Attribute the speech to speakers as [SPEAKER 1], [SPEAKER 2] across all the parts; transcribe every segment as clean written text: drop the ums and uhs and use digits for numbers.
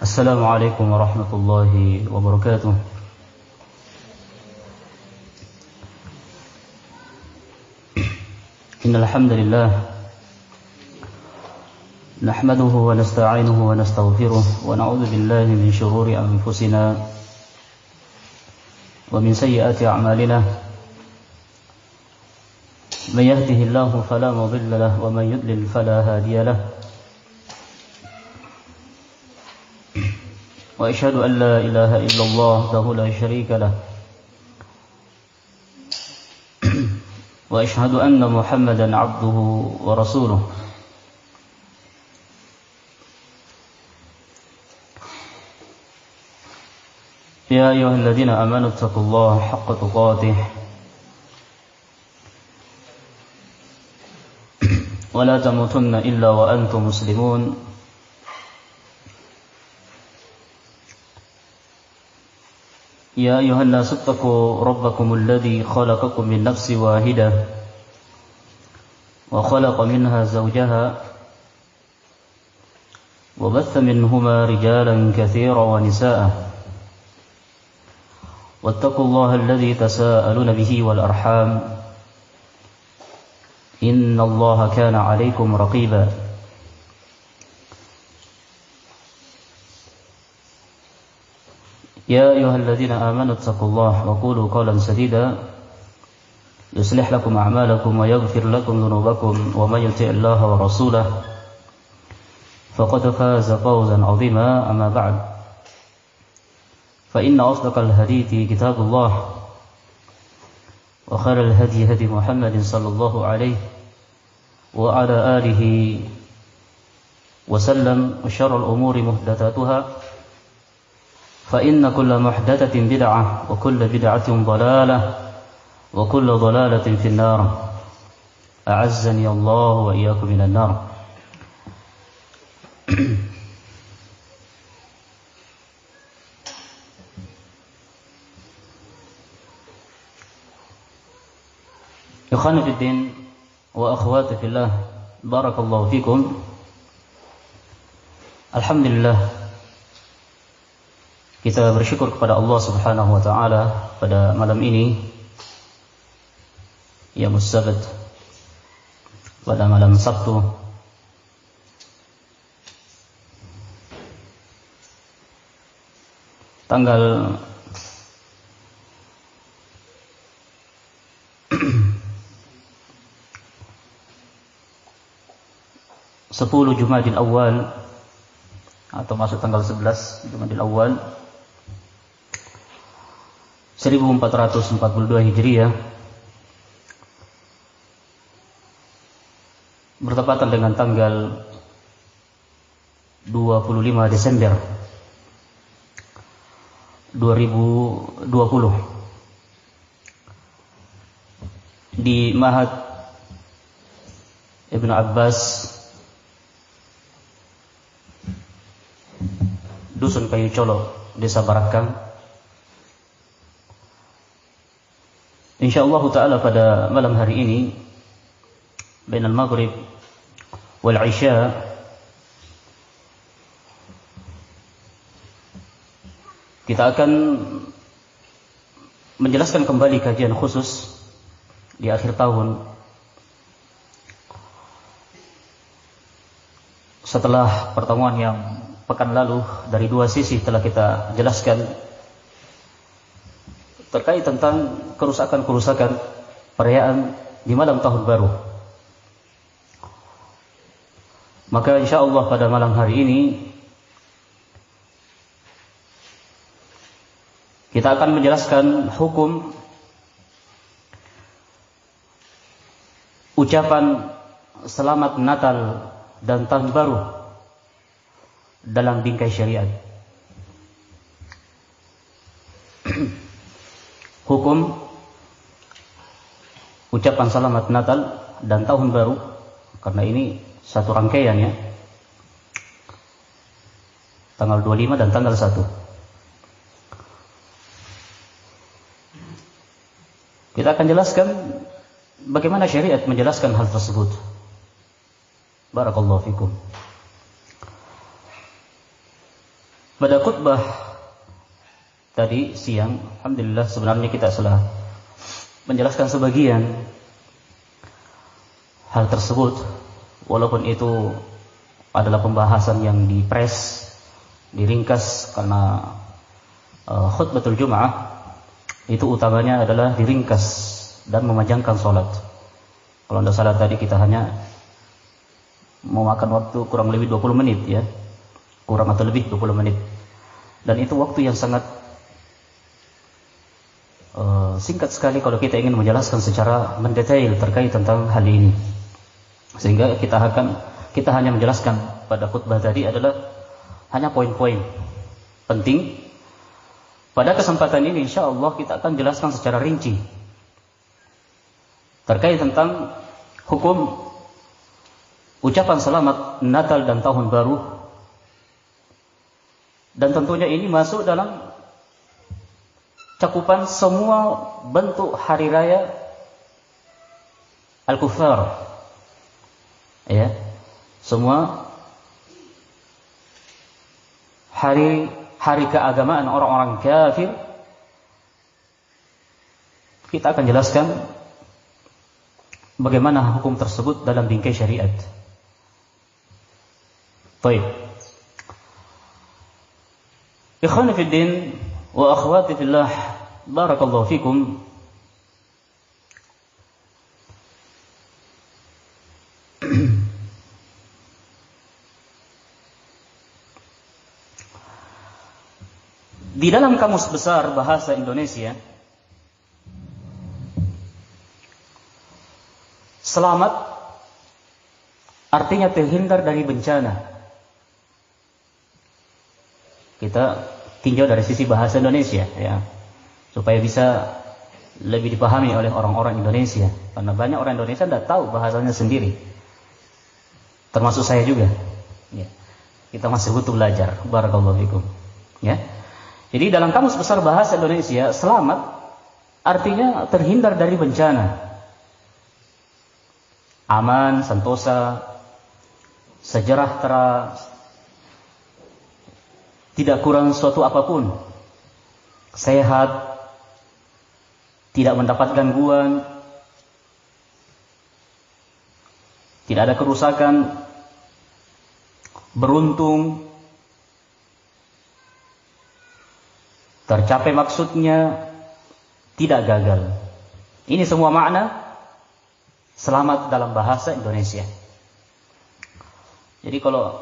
[SPEAKER 1] Assalamualaikum warahmatullahi wabarakatuh. Innal hamdalillah nahmaduhu wa nasta'inuhu wa nastaghfiruh wa na'udzu billahi min shururi anfusina wa min sayyiati a'malina. Man yahdihillahu fala mudilla lahu wa man yudlil fala hadiya lahu. وأشهد أن لا إله إلا الله وحده لا شريك له وأشهد أن محمدا عبده ورسوله يا أيها الذين آمنوا اتقوا الله حق تقاته ولا تموتن إلا وأنتم مسلمون يا أيها الناس اتقوا ربكم الذي خلقكم من نفس واحدة وخلق منها زوجها وبث منهما رجالا كثيرا ونساء واتقوا الله الذي تساءلون به والأرحام إن الله كان عليكم رقيبا يا أيها الذين آمنوا اتقوا الله وقولوا قولا سديدا يصلح لكم أعمالكم ويغفر لكم ذنوبكم ومن يطع الله ورسوله فقد فاز فوزا عظيما. أما بعد فإن أصدق الحديث كتاب الله وخير الهدي هدي محمد صلى الله عليه وعلى آله وسلم وشر الأمور محدثاتها فإن كل محدثة بدعة وكل بدعة ضلالة وكل ضلالة في النار أعزني الله وإياكم من النار. Ikhwani fi din wa akhwati fillah, barakallahu fikum. Alhamdulillah, kita bersyukur kepada Allah Subhanahu wa taala pada malam ini, ya Sabt, pada malam Sabtu tanggal 10 Jumadil Awal atau masuk tanggal 11 Jumadil Awal 1442 Hijriah, bertepatan dengan tanggal 25 Desember 2020 di Ma'had Ibnu Abbas, Dusun Kayu Colo, Desa Barakang. InsyaAllah ta'ala pada malam hari ini, bainal maghrib wal isya, kita akan menjelaskan kembali kajian khusus di akhir tahun setelah pertemuan yang pekan lalu dari dua sisi telah kita jelaskan terkait tentang kerusakan-kerusakan perayaan di malam tahun baru. Maka insyaallah pada malam hari ini kita akan menjelaskan hukum ucapan selamat Natal dan tahun baru dalam bingkai syariat. Hukum ucapan selamat Natal dan tahun baru, karena ini satu rangkaian ya, tanggal 25 dan tanggal 1. Kita akan jelaskan bagaimana syariat menjelaskan hal tersebut. Barakallahu fikum. Pada khutbah tadi siang, alhamdulillah sebenarnya kita sudah menjelaskan sebagian hal tersebut, walaupun itu adalah pembahasan yang dipres, diringkas, karena khutbatul Jum'ah itu utamanya adalah diringkas dan memajangkan sholat. Kalau anda salah tadi kita hanya memakan waktu kurang lebih 20 menit ya, kurang atau lebih 20 menit, dan itu waktu yang sangat singkat sekali kalau kita ingin menjelaskan secara mendetail terkait tentang hal ini. Sehingga kita hanya menjelaskan pada khutbah tadi adalah hanya poin-poin penting. Pada kesempatan ini insyaallah kita akan jelaskan secara rinci terkait tentang hukum ucapan selamat Natal dan Tahun Baru. Dan tentunya ini masuk dalam cakupan semua bentuk hari raya Al-Kufar. Ya, semua hari keagamaan orang-orang kafir kita akan jelaskan bagaimana hukum tersebut dalam bingkai syariat. Baik. Ikhwani fid din wa akhwati fillah, barakallahu fikum. Di dalam Kamus Besar Bahasa Indonesia, selamat artinya terhindar dari bencana. Kita tinjau dari sisi bahasa Indonesia ya, supaya bisa lebih dipahami oleh orang-orang Indonesia, karena banyak orang Indonesia tidak tahu bahasanya sendiri, termasuk saya juga ya. Kita masih butuh belajar. Barakallahu fikum ya. Jadi dalam Kamus Besar Bahasa Indonesia, selamat artinya terhindar dari bencana, aman, sentosa, sejahtera, tidak kurang suatu apapun, sehat, tidak mendapat gangguan, tidak ada kerusakan, beruntung, tercapai maksudnya, tidak gagal. Ini semua makna selamat dalam bahasa Indonesia. Jadi kalau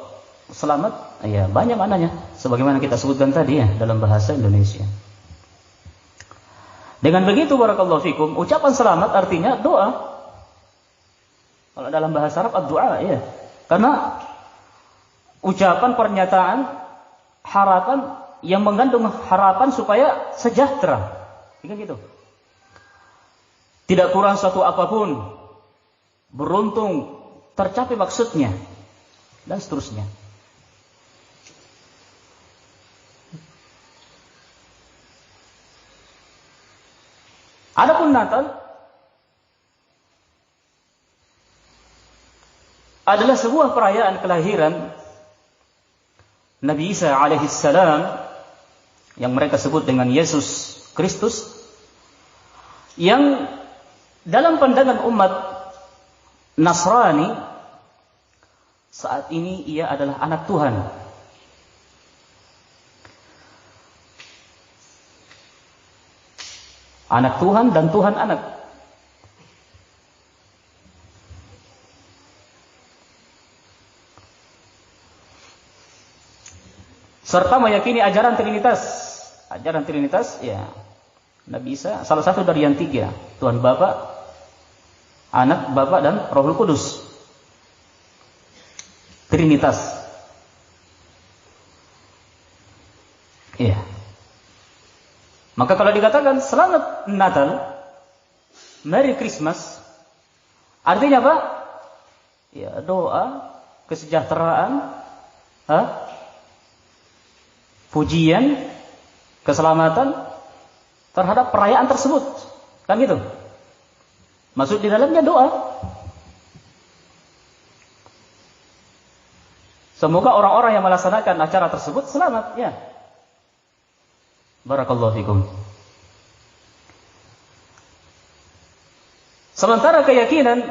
[SPEAKER 1] selamat, ya banyak maknanya, sebagaimana kita sebutkan tadi ya dalam bahasa Indonesia. Dengan begitu barakallahu fikum, ucapan selamat artinya doa. Kalau dalam bahasa Arab ad-du'a ya. Karena ucapan, pernyataan, harapan yang mengandung harapan supaya sejahtera. Gitu. Tidak kurang suatu apapun, beruntung, tercapai maksudnya, dan seterusnya. Adapun Natal adalah sebuah perayaan kelahiran Nabi Isa alaihissalam, yang mereka sebut dengan Yesus Kristus, yang dalam pandangan umat Nasrani saat ini ia adalah anak Tuhan. Anak Tuhan dan Tuhan anak. Serta meyakini ajaran Trinitas. Ajaran Trinitas ya, Nabi Isa salah satu dari yang tiga, Tuhan Bapa, Anak, Bapa, dan Rohul Kudus. Trinitas. Iya. Maka kalau dikatakan selamat Natal, Merry Christmas, artinya apa? Ya, doa, kesejahteraan, pujian, keselamatan terhadap perayaan tersebut. Kan gitu. Maksud di dalamnya doa. Semoga orang-orang yang melaksanakan acara tersebut selamat ya. Barakallahu fikum. Sementara keyakinan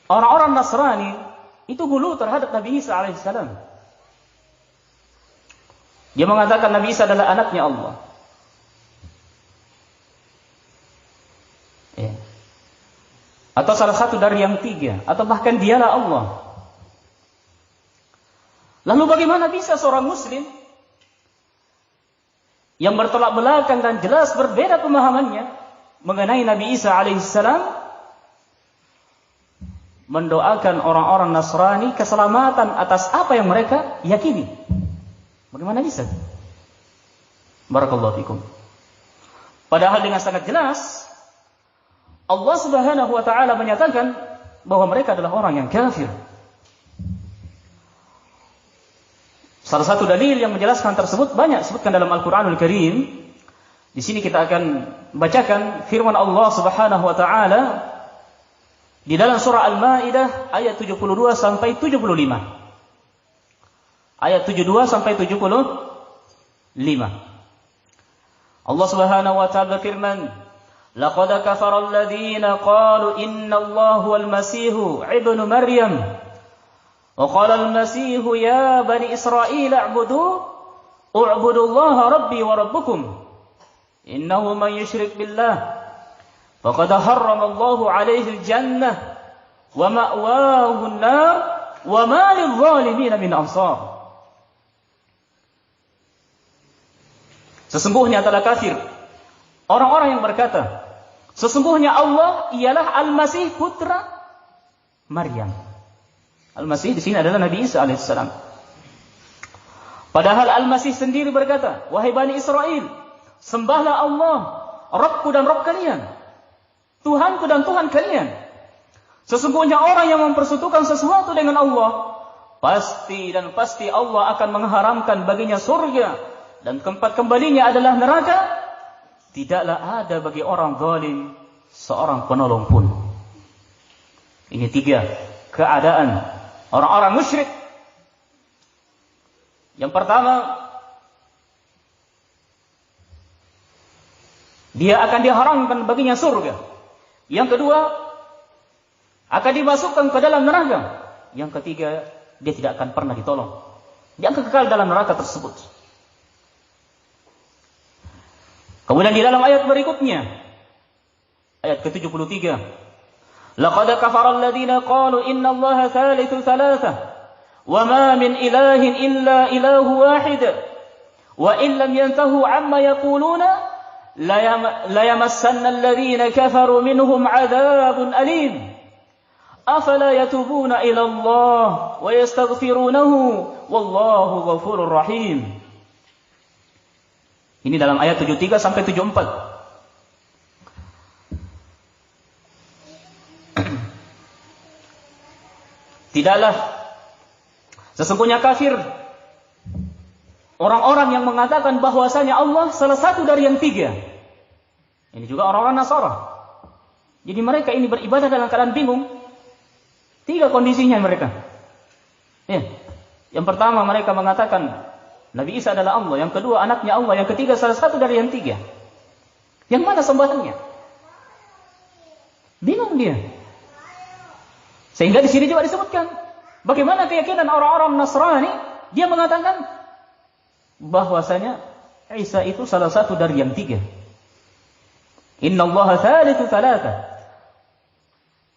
[SPEAKER 1] orang-orang Nasrani itu gulu terhadap Nabi Isa alaihissalam. Dia mengatakan Nabi Isa adalah anaknya Allah. Ya. Atau salah satu dari yang tiga, atau bahkan dialah Allah. Lalu bagaimana bisa seorang muslim yang bertolak belakang dan jelas berbeda pemahamannya mengenai Nabi Isa alaihissalam mendoakan orang-orang Nasrani keselamatan atas apa yang mereka yakini? Bagaimana bisa? Barakallahu fikum. Padahal dengan sangat jelas Allah Subhanahu wa taala menyatakan bahwa mereka adalah orang yang kafir. Salah satu dalil yang menjelaskan tersebut banyak disebutkan dalam Al-Qur'anul Karim. Di sini kita akan bacakan firman Allah Subhanahu wa taala di dalam surah Al-Maidah ayat 72 sampai 75. Ayat 72 sampai 75. Allah Subhanahu wa taala berfirman, "Laqad kafara alladziina qalu innallaha huwal masiihu ibnu Maryam." وقال المسيح يا بني إسرائيل اعبدوا الله ربي وربكم إنه من يشرك بالله فقد حرم الله عليه الجنة ومأواه النار وما للظالمين من أنصار. Sesungguhnya telah kafir orang-orang yang berkata, sesungguhnya Allah ialah Al-Masih putra Maryam. Al-Masih di sini adalah Nabi Isa alaihissalam. Padahal Al-Masih sendiri berkata, wahai Bani Israel, sembahlah Allah, Rabbku dan Rabb kalian, Tuhanku dan Tuhan kalian. Sesungguhnya orang yang mempersekutukan sesuatu dengan Allah, pasti Allah akan mengharamkan baginya surga, dan tempat kembalinya adalah neraka. Tidaklah ada bagi orang zalim seorang penolong pun. Ini tiga keadaan orang-orang musyrik. Yang pertama, dia akan diharamkan baginya surga. Yang kedua, akan dimasukkan ke dalam neraka. Yang ketiga, dia tidak akan pernah ditolong. Dia akan kekal dalam neraka tersebut. Kemudian di dalam ayat berikutnya, ayat ke-73, لقد كفر الذين قالوا إن الله ثالث ثلاثة وما من إله إلا إله واحد وإن لم ينتهوا عما يقولون ليمسن الذين كفروا منهم عذاب أليم أفلا يتوبون إلى الله ويستغفرونه والله غفور رحيم. Ini dalam ayat 73 sampai 74. Tidaklah sesungguhnya kafir orang-orang yang mengatakan bahwasanya Allah salah satu dari yang tiga. Ini juga orang-orang Nasara. Jadi mereka ini beribadah dalam keadaan bingung. Tiga kondisinya mereka. Ya. Yang pertama mereka mengatakan Nabi Isa adalah Allah. Yang kedua anaknya Allah. Yang ketiga salah satu dari yang tiga. Yang mana sembahannya? Bingung dia. Sehingga di sini juga disebutkan bagaimana keyakinan orang-orang Nasrani. Dia mengatakan bahwasanya Isa itu salah satu dari yang tiga. Innallaha thalithu thalatha.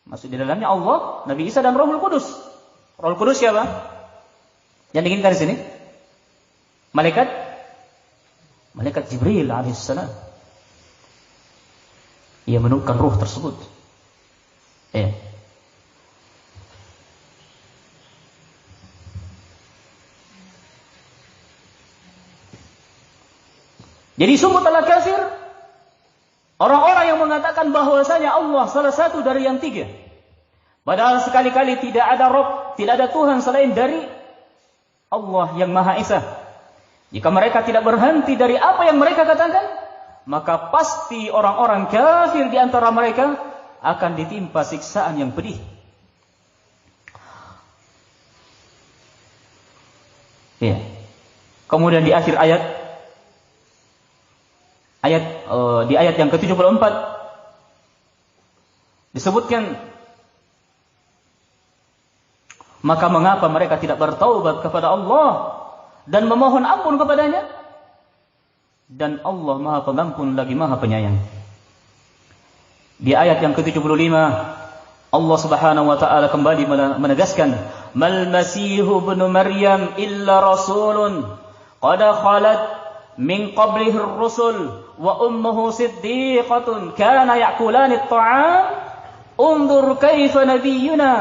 [SPEAKER 1] Maksud di dalamnya Allah, Nabi Isa dan Rohul Kudus. Rohul Kudus siapa? Yang diinginkan di sini? Malaikat Jibril alaihissalam. Ia menurunkan ruh tersebut. Ya. Jadi sungguh telah kafir orang-orang yang mengatakan bahwasanya Allah salah satu dari yang tiga. Padahal sekali-kali tidak ada Rabb, tidak ada Tuhan selain dari Allah yang Maha Esa. Jika mereka tidak berhenti dari apa yang mereka katakan, maka pasti orang-orang kafir di antara mereka akan ditimpa siksaan yang pedih. Ya. Kemudian di akhir ayat Di ayat yang ke-74 disebutkan, maka mengapa mereka tidak bertaubat kepada Allah dan memohon ampun kepadanya? Dan Allah Maha Pengampun lagi Maha Penyayang. Di ayat yang ke-75 Allah Subhanahu wa taala kembali menegaskan, "Mal Masihu ibnu Maryam illa rasulun qad khalat min qablihi ar-rusul wa ummuhu siddiqatun kana ya'kulani at-ta'am unzur kaifa nabiyyuna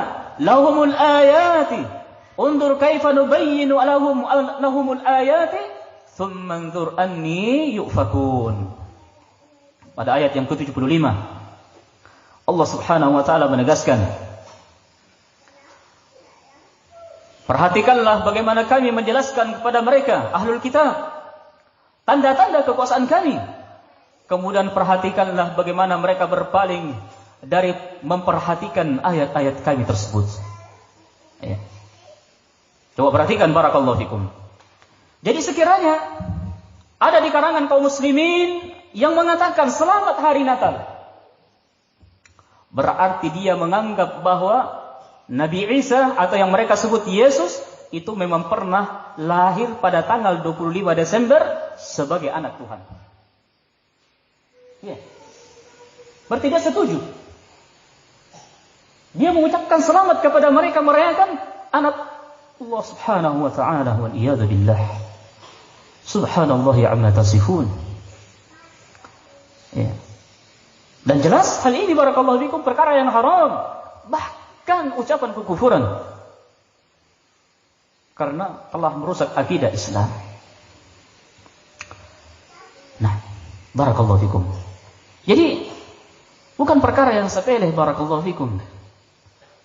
[SPEAKER 1] lahumul ayati unzur kaifa nubayyinu lahumul ayati thumma anzur anni yufakun." Pada ayat yang ke-75 Allah Subhanahu wa taala menegaskan, perhatikanlah bagaimana kami menjelaskan kepada mereka ahlul kitab tanda-tanda kekuasaan kami. Kemudian perhatikanlah bagaimana mereka berpaling dari memperhatikan ayat-ayat kami tersebut. Ya. Coba perhatikan, barakallahu fikum. Jadi sekiranya ada di kalangan kaum muslimin yang mengatakan selamat hari Natal, berarti dia menganggap bahwa Nabi Isa atau yang mereka sebut Yesus itu memang pernah lahir pada tanggal 25 Desember sebagai anak Tuhan. Ya. Berarti dia setuju. Dia mengucapkan selamat kepada mereka merayakan anak Allah Subhanahu wa taala, wal iyad billah. Subhanallah amma tasifun. Ya. Dan jelas hal ini barakallahu fikum perkara yang haram, bahkan ucapan kekufuran, karena telah merusak akidah Islam. Nah, barakallahu fikum. Jadi bukan perkara yang sepele, barakallahu fikum.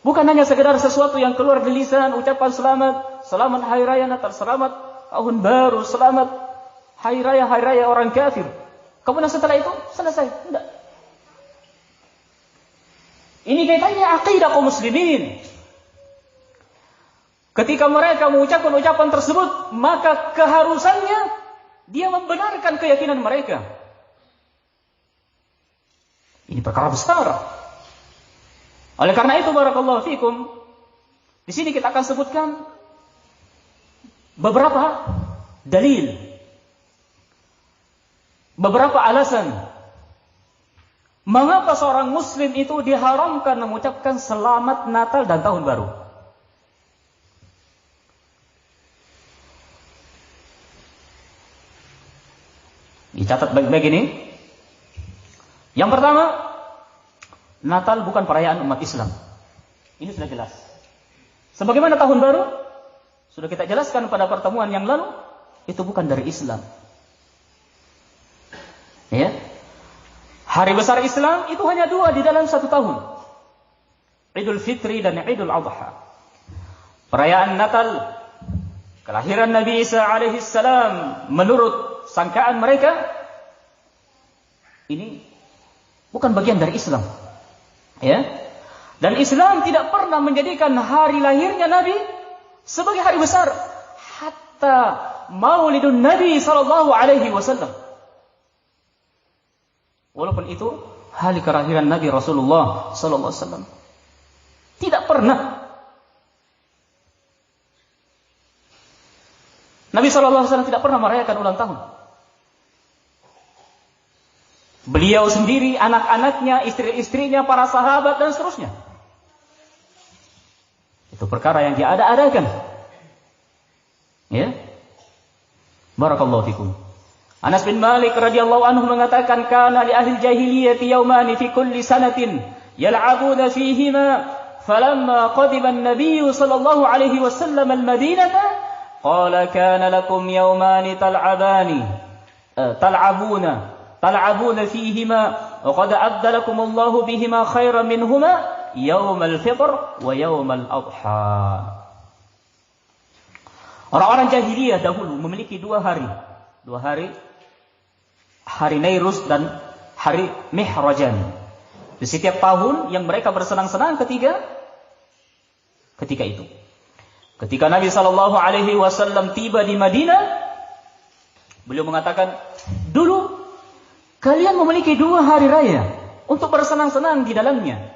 [SPEAKER 1] Bukan hanya sekedar sesuatu yang keluar dari lisan, ucapan selamat hari raya Natal, selamat tahun baru, selamat hari raya orang kafir. Kemudian setelah itu selesai. Tidak. Ini kaitannya akidah kaum muslimin. Ketika mereka mengucapkan ucapan tersebut, maka keharusannya dia membenarkan keyakinan mereka. Ini perkara besar. Oleh karena itu barakallahu fikum, di sini kita akan sebutkan beberapa dalil, beberapa alasan mengapa seorang muslim itu diharamkan mengucapkan selamat Natal dan Tahun Baru. Dicatat baik-baik ini. Yang pertama, Natal bukan perayaan umat Islam. Ini sudah jelas. Sebagaimana Tahun Baru, sudah kita jelaskan pada pertemuan yang lalu, itu bukan dari Islam. Ya. Hari besar Islam itu hanya dua di dalam satu tahun. Idul Fitri dan Idul Adha. Perayaan Natal, kelahiran Nabi Isa alaihissalam, menurut sangkaan mereka, ini bukan bagian dari Islam. Ya. Dan Islam tidak pernah menjadikan hari lahirnya Nabi sebagai hari besar. Hatta Maulidun Nabi sallallahu alaihi wasallam. Walaupun itu hari kelahiran Nabi Rasulullah sallallahu alaihi wasallam. Tidak pernah Nabi sallallahu alaihi wasallam tidak pernah merayakan ulang tahun. Beliau sendiri, anak-anaknya, istri-istrinya, para sahabat dan seterusnya. Itu perkara yang diada-adakan. Ya. Barakallahu fikum. Anas bin Malik radhiyallahu anhu mengatakan, kana li ahli jahiliyati yawmani fi kulli sanatin yal'abuna fihima, falamma qadima an-nabiy sallallahu alaihi wasallam al-Madinata qala kana lakum yawmani tal'abuna fihima wa qad adda lakum Allahu bihima khairan minhuma yawm al-fitr wa yawm al-adha. Orang-orang jahiliyah dahulu memiliki dua hari, hari Nairus dan hari Mihrajan. Di setiap tahun yang mereka bersenang-senang ketika itu. Ketika Nabi sallallahu alaihi wasallam tiba di Madinah, beliau mengatakan, dulu
[SPEAKER 2] Kalian memiliki 2 hari raya untuk bersenang-senang di dalamnya.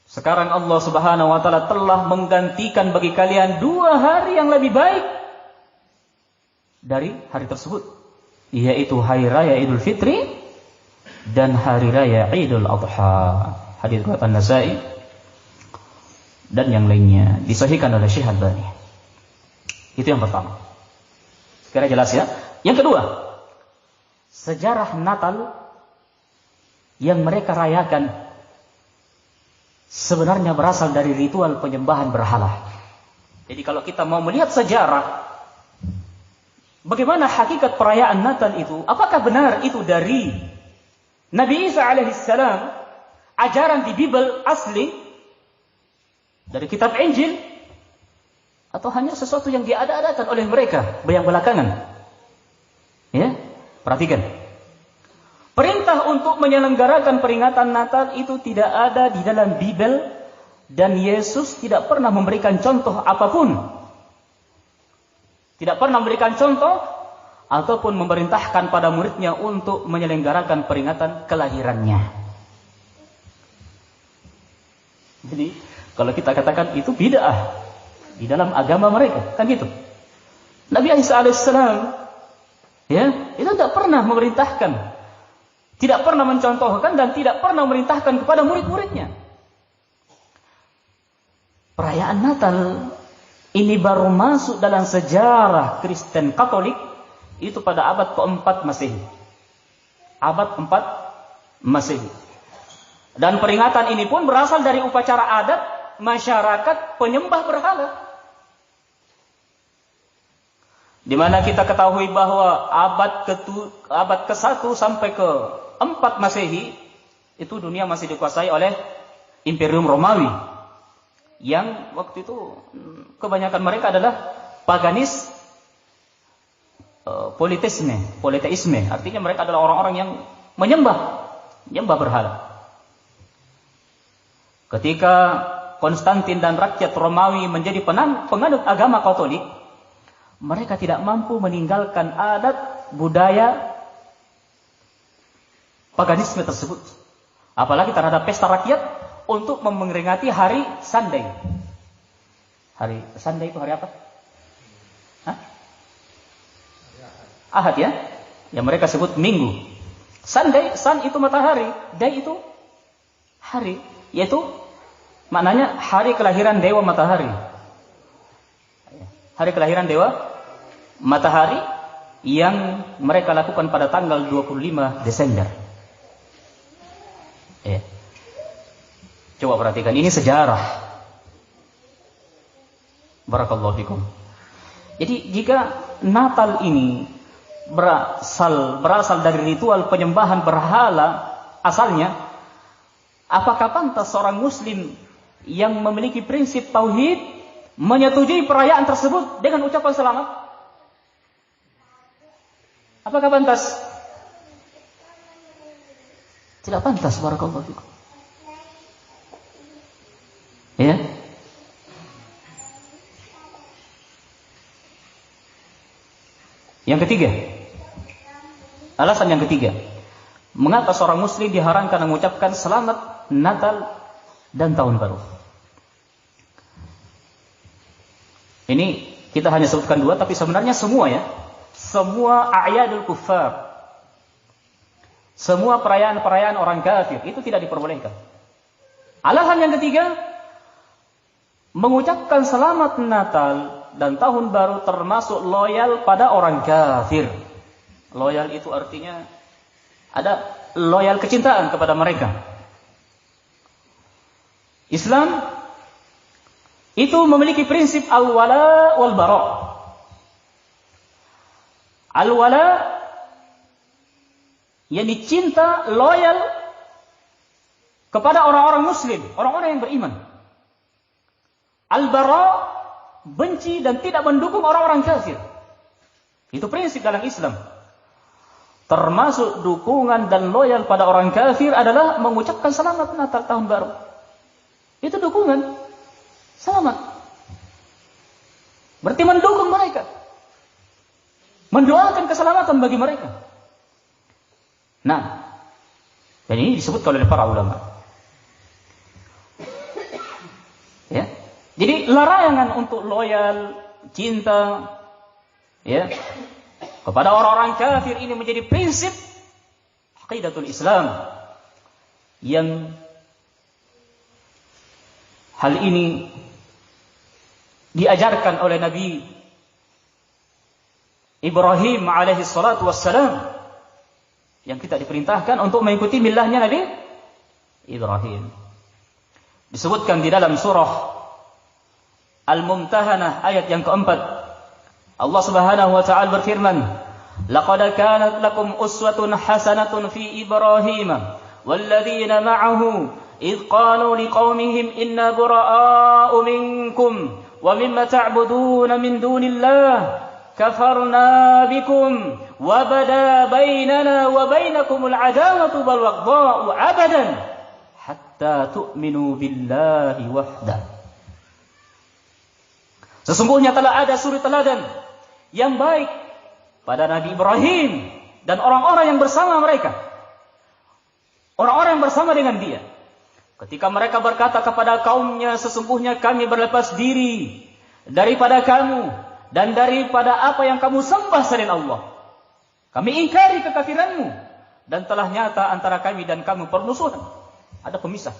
[SPEAKER 2] Sekarang Allah Subhanahu wa taala telah menggantikan bagi kalian 2 hari yang lebih baik dari hari tersebut, yaitu hari raya Idul Fitri dan hari raya Idul Adha. Hadis riwayat An-Nasa'i dan yang lainnya, disahihkan oleh Syekh Al-Albani. Itu yang pertama. Sekira jelas ya. Yang kedua, sejarah Natal yang mereka rayakan sebenarnya berasal dari ritual penyembahan berhala. Jadi kalau kita mau melihat sejarah, bagaimana hakikat perayaan Natal itu, apakah benar itu dari Nabi Isa alaihissalam, ajaran di Bible asli, dari kitab Injil, atau hanya sesuatu yang diada-adakan oleh mereka yang belakangan? Ya, perhatikan. Perintah untuk menyelenggarakan peringatan Natal itu tidak ada di dalam Bible, dan Yesus tidak pernah memberikan contoh apapun. Tidak pernah memberikan contoh ataupun memerintahkan pada muridnya untuk menyelenggarakan peringatan kelahirannya. Jadi, kalau kita katakan itu bid'ah di dalam agama mereka, kan gitu. Nabi Isa alaihissalam, ya, itu tidak pernah memerintahkan, tidak pernah mencontohkan, dan tidak pernah memerintahkan kepada murid-muridnya. Perayaan Natal ini baru masuk dalam sejarah Kristen Katolik itu pada abad ke-4 Masehi. Abad 4 Masehi. Dan peringatan ini pun berasal dari upacara adat masyarakat penyembah berhala. Di mana kita ketahui bahwa abad ke-1 sampai ke-4 Masehi itu dunia masih dikuasai oleh Imperium Romawi, yang waktu itu kebanyakan mereka adalah paganis, politeisme. Artinya mereka adalah orang-orang yang menyembah berhala. Ketika Konstantin dan rakyat Romawi menjadi penganut agama Katolik, mereka tidak mampu meninggalkan adat budaya paganisme tersebut, apalagi terhadap pesta rakyat untuk memperingati hari Sunday. Hari Sunday itu hari apa? Hah? Ahad ya? Yang mereka sebut Minggu. Sunday, sun itu matahari, day itu hari, yaitu maknanya hari kelahiran dewa matahari. Hari kelahiran dewa matahari yang mereka lakukan pada tanggal 25 Desember. Ya. Coba perhatikan, ini sejarah. Barakallahu fikum. Jadi jika Natal ini berasal dari ritual penyembahan berhala asalnya, apakah pantas seorang muslim yang memiliki prinsip tauhid menyetujui perayaan tersebut dengan ucapan selamat? Apakah pantas? Tidak pantas, barakallahu fikum. Ya. Yang ketiga, alasan yang ketiga, mengapa seorang muslim diharamkan mengucapkan selamat Natal dan Tahun Baru? Ini kita hanya sebutkan 2, tapi sebenarnya semua ya, semua a'yadul kuffar, semua perayaan-perayaan orang kafir itu tidak diperbolehkan. Alasan yang ketiga, mengucapkan selamat Natal dan Tahun Baru termasuk loyal pada orang kafir. Loyal itu artinya ada loyal kecintaan kepada mereka. Islam itu memiliki prinsip al-wala wal bara. Al-wala yakni cinta, loyal kepada orang-orang muslim, orang-orang yang beriman. Al-bara, benci dan tidak mendukung orang-orang kafir. Itu prinsip dalam Islam. Termasuk dukungan dan loyal pada orang kafir adalah mengucapkan selamat Natal Tahun Baru. Itu dukungan, selamat. Berarti mendukung mereka, mendoakan keselamatan bagi mereka. Nah, dan ini disebutkan oleh para ulama. Ya. Jadi larangan untuk loyal, cinta, ya, kepada orang-orang kafir ini menjadi prinsip aqidatul Islam yang hal ini diajarkan oleh Nabi Ibrahim alaihi salatu wassalam, yang kita diperintahkan untuk mengikuti millahnya Nabi Ibrahim. Disebutkan di dalam surah Al-Mumtahanah ayat yang keempat, Allah Subhanahu wa taala berfirman, "Laqad kanat lakum uswatun hasanatun fi Ibrahim walladzina ma'ahu id qalu liqaumihim inna bura'a'u minkum wa mimma ta'buduna min dunillah kafarna bikum wa bada bainana wa bainakumul adawatu wal baghdha'u abadan hatta tu'minu billahi wahdah." Sesungguhnya telah ada suri teladan yang baik pada Nabi Ibrahim dan orang-orang yang bersama mereka. Orang-orang yang bersama dengan dia. Ketika mereka berkata kepada kaumnya, sesungguhnya kami berlepas diri daripada kamu dan daripada apa yang kamu sembah selain Allah. Kami ingkari kekafiranmu dan telah nyata antara kami dan kamu permusuhan. Ada pemisah.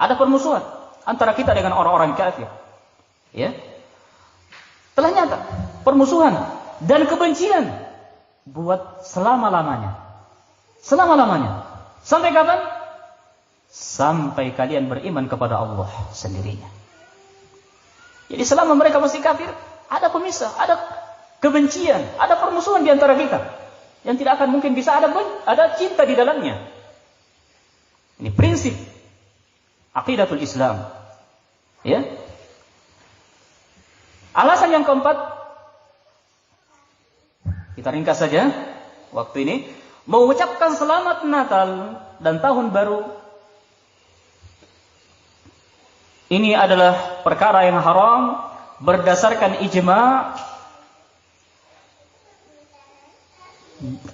[SPEAKER 2] Ada permusuhan antara kita dengan orang-orang kafir. Ya. Telah nyata permusuhan dan kebencian buat selama-lamanya. Selama-lamanya. Sampai kapan? Sampai kalian beriman kepada Allah sendirinya. Jadi selama mereka masih kafir, ada pemisah, ada kebencian, ada permusuhan di antara kita. Yang tidak akan mungkin bisa ada cinta di dalamnya. Ini prinsip aqidatul Islam. Ya. Alasan yang keempat, kita ringkas saja waktu ini, mengucapkan selamat Natal dan Tahun Baru ini adalah perkara yang haram berdasarkan ijma'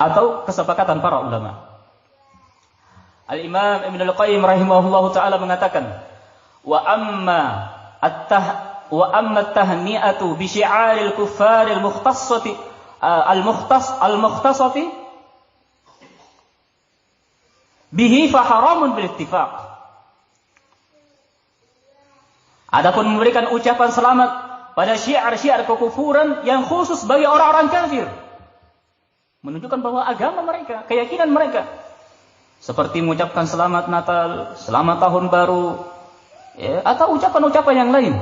[SPEAKER 2] atau kesepakatan para ulama. Al-Imam Ibn Al-Qayyim rahimahullahu ta'ala mengatakan, wa amma at-tahni'atu bi syi'aril kuffar al-mukhtassati al-mukhtasati bihi fa haramun bil ittifaq. Adapun memberikan ucapan selamat pada syiar-syiar kekufuran yang khusus bagi orang-orang kafir, menunjukkan bahwa agama mereka, keyakinan mereka, seperti mengucapkan selamat Natal, selamat Tahun Baru, ya, atau ucapan-ucapan yang lain,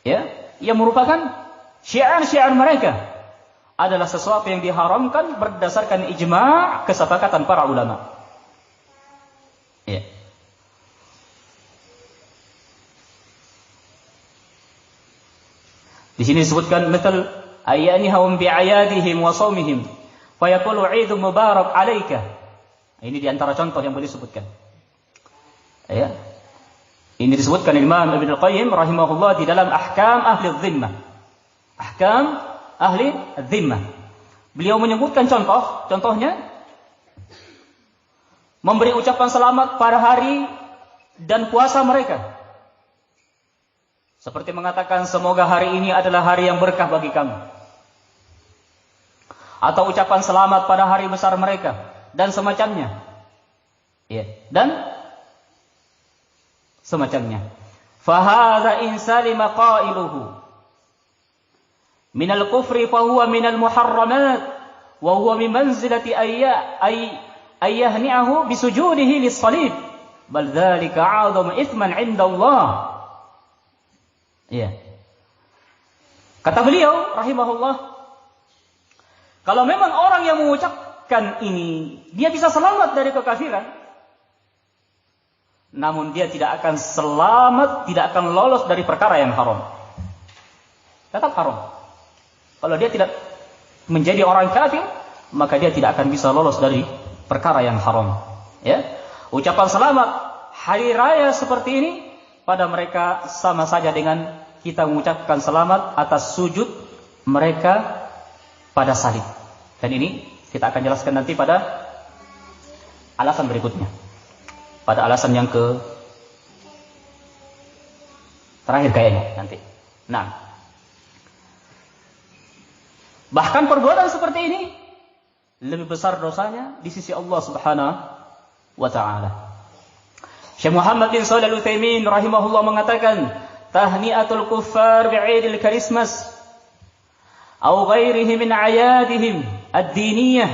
[SPEAKER 2] ya, yang merupakan syiar-syiar mereka, adalah sesuatu yang diharamkan berdasarkan ijma' kesepakatan para ulama. Ya. Di sini disebutkan misal ayyanihum bi'ayadihim wa shaumihim fa yaqulu 'idun mubarak 'alaika. Ini di antara contoh yang boleh disebutkan. Ya. Ini disebutkan Imam Ibn Al-Qayyim rahimahullah di dalam Ahkam Ahli Dhimmah. Ahkam Ahli Dhimmah. Beliau menyebutkan contohnya memberi ucapan selamat pada hari dan puasa mereka. Seperti mengatakan semoga hari ini adalah hari yang berkah bagi kamu. Atau ucapan selamat pada hari besar mereka dan semacamnya. Ya, dan semacamnya. Fahadha in salima qailuhu minal kufri fahuwa minal muharramat wa huwa min manzilati ayyahni'ahu bisujudihi lis-salib bal dzalika 'adzam ithman 'inda Allah. Ya. Kata beliau rahimahullah, kalau memang orang yang mengucapkan ini dia bisa selamat dari kekafiran, namun dia tidak akan selamat, tidak akan lolos dari perkara yang haram. Tetap haram. Kalau dia tidak menjadi orang kafir, maka dia tidak akan bisa lolos dari perkara yang haram. Ya. Ucapan selamat hari raya seperti ini pada mereka sama saja dengan kita mengucapkan selamat atas sujud mereka pada salib. Dan ini kita akan jelaskan nanti pada alasan berikutnya. Pada alasan yang terakhir kayaknya nanti. Nah, bahkan perbuatan seperti ini lebih besar dosanya di sisi Allah Subhanahu wa taala. Syekh Muhammad bin Shalih Al-Utsaimin rahimahullah mengatakan, tahni'atul kuffar bi'idil Christmas atau ghairihi min a'yadihim ad-diniyah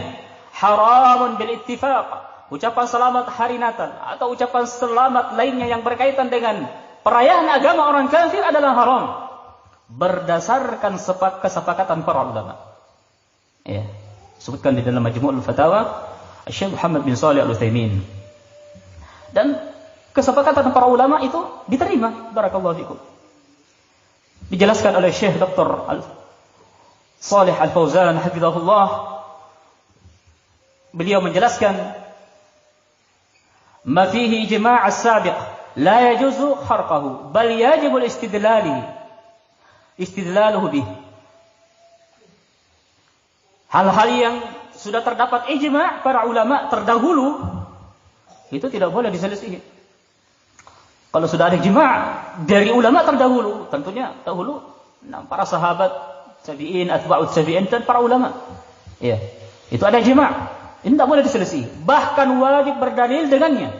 [SPEAKER 2] haramun bil ittifaq. Ucapan selamat hari Natal atau ucapan selamat lainnya yang berkaitan dengan perayaan agama orang kafir adalah haram berdasarkan kesepakatan para ulama. Ya, sebutkan di dalam Majmu'ul Fatawa Syekh Muhammad bin Shalih Al-Utsaimin. Dan kesepakatan para ulama itu diterima, barakallahu fikum. Dijelaskan oleh Syekh Dr. Shalih Al-Fauzan hafizahullah. Beliau menjelaskan, ma fihi ijma' as-sabiq la yajuzu kharqahu bal yajibu istidlaluhu bih. Hal-hal yang sudah terdapat ijma' para ulama terdahulu itu tidak boleh diselisihi. Kalau sudah ada ijma' dari ulama terdahulu, tentunya dahulu para sahabat, tabi'in, atba'ut tabi'in dan para ulama. Ya, itu ada ijma'. Ini tidak boleh diselisih. Bahkan wajib berdalil dengannya.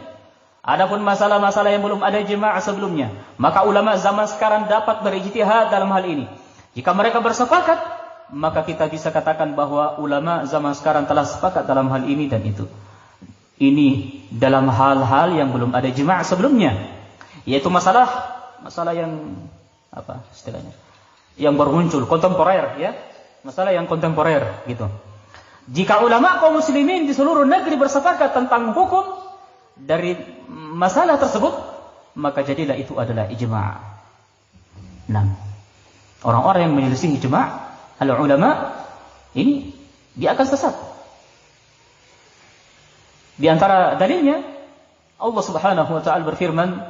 [SPEAKER 2] Adapun masalah-masalah yang belum ada ijma' sebelumnya, maka ulama zaman sekarang dapat berijtihad dalam hal ini. Jika mereka bersepakat, maka kita bisa katakan bahwa ulama zaman sekarang telah sepakat dalam hal ini dan itu. Ini dalam hal-hal yang belum ada ijma' sebelumnya, yaitu masalah yang apa istilahnya? Yang baru muncul, kontemporer, ya. Masalah yang kontemporer gitu. Jika ulama kaum muslimin di seluruh negeri bersepakat tentang hukum dari masalah tersebut, maka jadilah itu adalah ijma'. Nah, orang-orang yang menyelisih ijma' al-ulama ini dia akan sesat. Di antara dalilnya Allah Subhanahu wa taala berfirman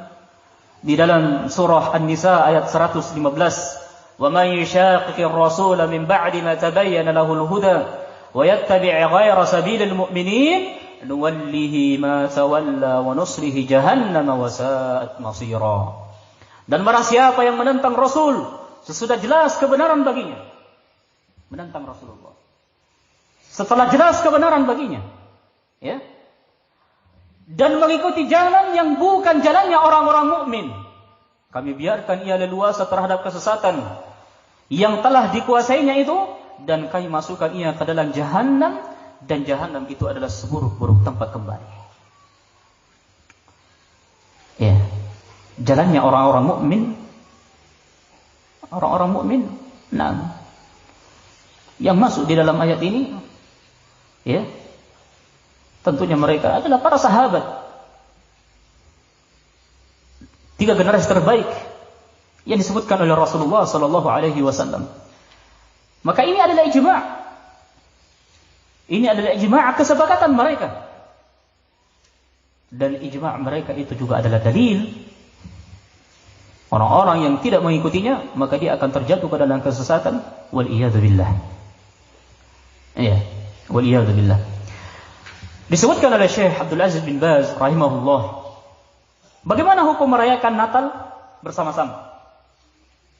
[SPEAKER 2] di dalam surah An-Nisa ayat 115, "Wa may yushaqiqir rasula min ba'di ma tabayyana lahul huda wa yattabi' ghayra sabilil mu'minin nuwallihi ma tawalla wa nuslihi jahannam wa sa'at masira." Dan barang siapa yang menentang Rasul sesudah jelas kebenaran baginya, menentang Rasulullah setelah jelas kebenaran baginya, ya, dan mengikuti jalan yang bukan jalannya orang-orang mukmin, kami biarkan ia leluasa terhadap kesesatan yang telah dikuasainya itu, dan kami masukkan ia ke dalam jahannam, dan jahannam itu adalah seburuk-buruk tempat kembali. Ya, jalannya orang-orang mukmin, nah, yang masuk di dalam ayat ini, ya, tentunya mereka adalah para sahabat, 3 generasi terbaik yang disebutkan oleh Rasulullah sallallahu alaihi wasallam. Maka ini adalah ijma'. Ini adalah ijma' kesepakatan mereka. Dan ijma' mereka itu juga adalah dalil. Orang-orang yang tidak mengikutinya, maka dia akan terjatuh ke dalam kesesatan. Wal iyadzu billah. Ya, wal iyadzu billah. Disebutkan oleh Syekh Abdul Aziz bin Baz rahimahullah, bagaimana hukum merayakan Natal bersama-sama?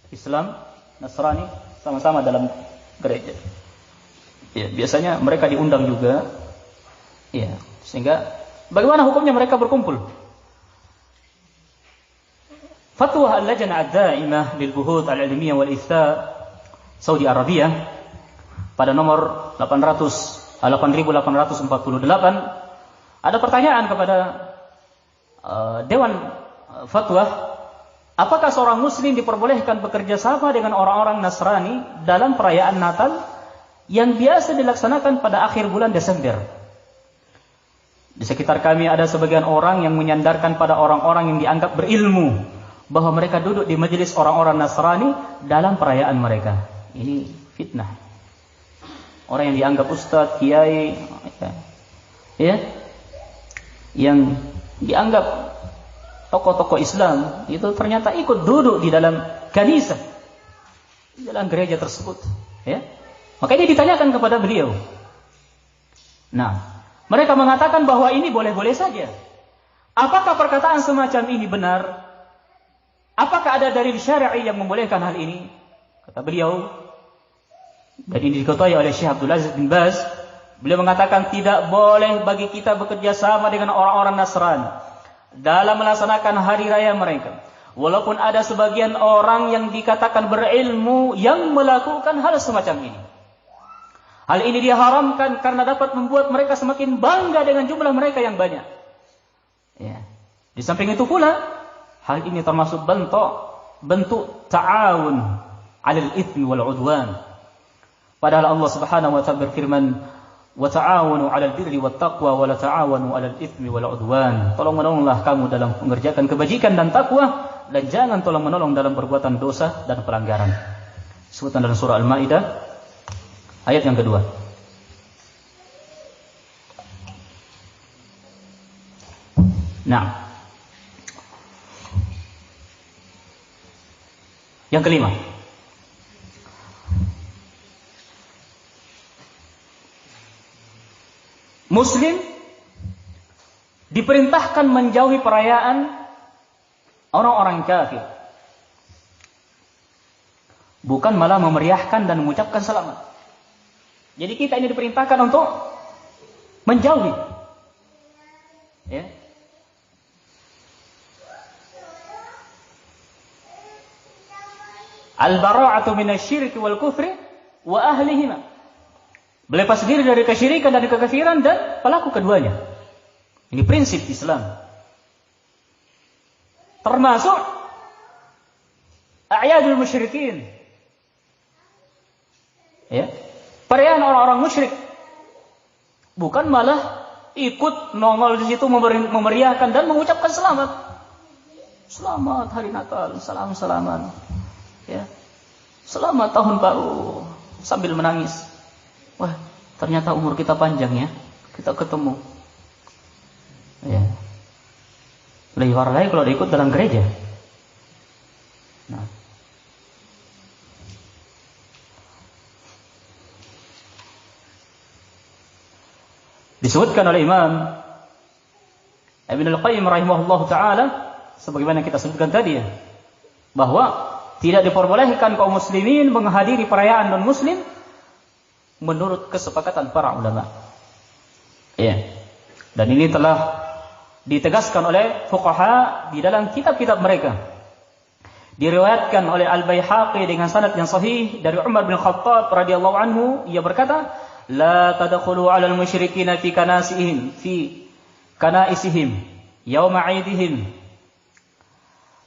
[SPEAKER 2] Islam, Nasrani sama-sama dalam gereja. Ya, biasanya mereka diundang juga. Ya, sehingga bagaimana hukumnya mereka berkumpul? Fatwa Al-Lajnah Ad-Daimah lil Buhuth Al-Ilmiyah wal Ifta Saudi Arabia pada nomor 8848 ada pertanyaan kepada Dewan Fatwa, apakah seorang muslim diperbolehkan bekerja sama dengan orang-orang Nasrani dalam perayaan Natal yang biasa dilaksanakan pada akhir bulan Desember? Di sekitar kami ada sebagian orang yang menyandarkan pada orang-orang yang dianggap berilmu bahwa mereka duduk di majelis orang-orang Nasrani dalam perayaan mereka. Ini fitnah. Orang yang dianggap ustadz, kiai, ya, yang dianggap tokoh-tokoh Islam itu ternyata ikut duduk di dalam kanisah, di dalam gereja tersebut, ya. Maka ini ditanyakan kepada beliau. Nah, Mereka mengatakan bahwa ini boleh-boleh saja. Apakah perkataan semacam ini benar? Apakah ada dalil syar'i yang membolehkan hal ini? Kata beliau, dan ini diketuai oleh Syekh Abdul Aziz bin Baz, beliau mengatakan tidak boleh bagi kita bekerja sama dengan orang-orang Nasrani dalam melaksanakan hari raya mereka. Walaupun ada sebagian orang yang dikatakan berilmu yang melakukan hal semacam ini. Hal ini diharamkan karena dapat membuat mereka semakin bangga dengan jumlah mereka yang banyak. Ya. Di samping itu pula, hal ini termasuk bentuk ta'awun 'alal itsmi wal 'udwan. Padahal Allah Subhanahu wa ta'ala berfirman, "Wa ta'awanu 'alal birri wat taqwa wa la ta'awanu 'alal itsmi wal 'udwan." Tolong-menolonglah kamu dalam mengerjakan kebajikan dan takwa, dan jangan tolong-menolong dalam perbuatan dosa dan pelanggaran. Disebutkan dalam surah Al-Maidah ayat yang kedua. Nah, yang kelima, Muslim diperintahkan menjauhi perayaan orang-orang kafir, bukan malah memeriahkan dan mengucapkan selamat. Jadi kita ini diperintahkan untuk menjauhi. Ya. Al-bara'atu minasyirki wal kufri wa ahlihima. Berlepas diri dari kesyirikan dan kekafiran dan pelaku keduanya. Ini prinsip Islam. Termasuk a'yadul musyrikin. Ya. Perayaan orang-orang musyrik, bukan malah ikut nongol di situ memeriahkan dan mengucapkan selamat. Selamat hari Natal, salam-salaman. Ya. Selamat tahun baru sambil menangis. Wah, ternyata umur kita panjang ya. Kita ketemu. Ya. Lebih parah lagi kalau diikut dalam gereja. Nah. Disebutkan oleh Imam Ibn Al-Qayyim rahimahullah ta'ala, sebagaimana kita sebutkan tadi ya, bahwa tidak diperbolehkan kaum muslimin menghadiri perayaan non-muslim menurut kesepakatan para ulama. Ya. Dan ini telah ditegaskan oleh fuqaha di dalam kitab-kitab mereka. Diriwayatkan oleh Al-Baihaqi dengan sanad yang sahih dari Umar bin Khattab radhiyallahu anhu, ia berkata, "La tadkhulu 'alal musyrikina fi kanaisihim yawma 'idihim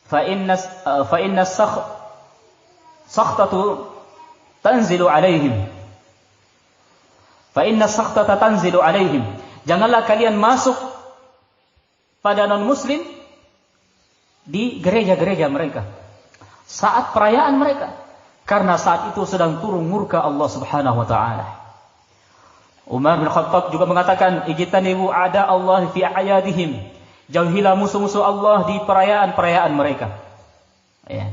[SPEAKER 2] fa inna sakhtatu tanzilu 'alaihim." Fa inna sakhtata tanzilu 'alaihim. Janganlah kalian masuk pada non-muslim di gereja-gereja mereka saat perayaan mereka, karena saat itu sedang turun murka Allah Subhanahu wa taala. Umar bin Khattab juga mengatakan, "Ijtanibu a'da Allah fi a'yadihim." Jauhilah musuh-musuh Allah di perayaan-perayaan mereka. Ya.